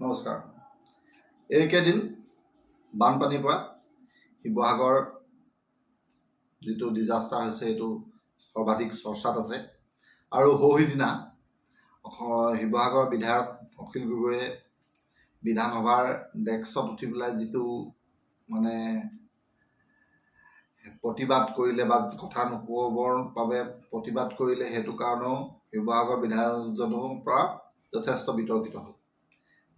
নমস্কাৰ। এইকেইদিন বানপানীৰ পৰা শিৱসাগৰ যিটো ডিজাষ্টাৰ হৈছে এইটো সৰ্বাধিক চৰ্চাত আছে আৰু সৌহিদিনা শিৱসাগৰ বিধায়ক অখিল গগৈয়ে বিধানসভাৰ ডেস্কত উঠি পেলাই যিটো মানে প্ৰতিবাদ কৰিলে বা কথা নক'বৰ বাবে প্ৰতিবাদ কৰিলে, সেইটো কাৰণেও শিৱসাগৰ বিধায়কজনৰ পৰা যথেষ্ট বিতৰ্কিত হ'ল।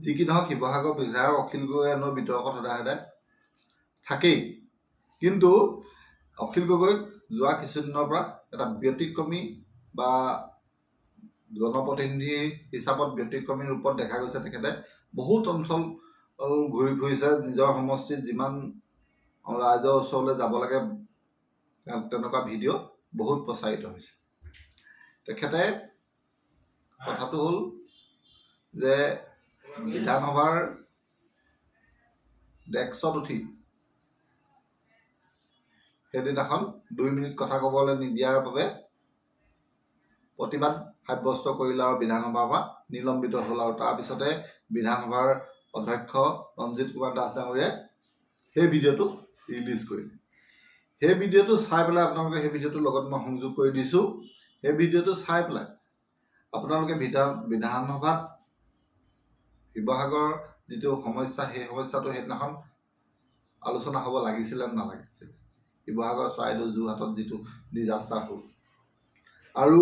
যি কি নহওক, শিৱসাগৰ বিধায়ক অখিল গগৈ বিতৰ্কত সদায় থাকেই, কিন্তু অখিল গগৈক যোৱা কিছুদিনৰ পৰা এটা ব্যতিক্ৰমী বা জনপ্ৰতিনিধি হিচাপত ব্যতিক্ৰমী ৰূপত দেখা গৈছে। তেখেতে বহুত অঞ্চল ঘূৰি ফুৰিছে, নিজৰ সমষ্টিত যিমান ৰাইজৰ ওচৰলৈ যাব লাগে তেনেকুৱা ভিডিঅ' বহুত প্ৰচাৰিত হৈছে। তেখেতে কথাটো হ'ল যে বিধানসভাৰ ডেস্কত উঠি সেইদিনাখন 2 মিনিট কথা ক'বলৈ নিদিয়াৰ বাবে প্ৰতিবাদ সাব্যস্ত কৰিলে আৰু বিধানসভাৰ পৰা নিলম্বিত হ'ল। আৰু তাৰপিছতে বিধানসভাৰ অধ্যক্ষ ৰঞ্জিত কুমাৰ দাস ডাঙৰীয়াই সেই ভিডিঅ'টো ৰিলিজ কৰিলে। সেই ভিডিঅ'টো চাই পেলাই আপোনালোকে সেই ভিডিঅ'টোৰ লগত মই সংযোগ কৰি দিছোঁ। সেই ভিডিঅ'টো চাই পেলাই আপোনালোকে বিধানসভাত শিৱসাগৰৰ যিটো সমস্যা, সেই সমস্যাটো সেইদিনাখন আলোচনা হ'ব লাগিছিলে নে নালাগিছিল। শিৱসাগৰ, চৰাইদেউ, যোৰহাটত যিটো ডিজাষ্টাৰ হ'ল আৰু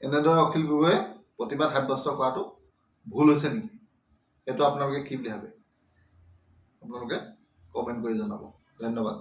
এনেদৰে অখিল গগৈয়ে প্ৰতিবাদ সাব্যস্ত কৰাটো ভুল হৈছে নেকি? সেইটো আপোনালোকে কি বুলি ভাবে? আপোনালোকে কমেণ্ট কৰি জনাব। ধন্যবাদ।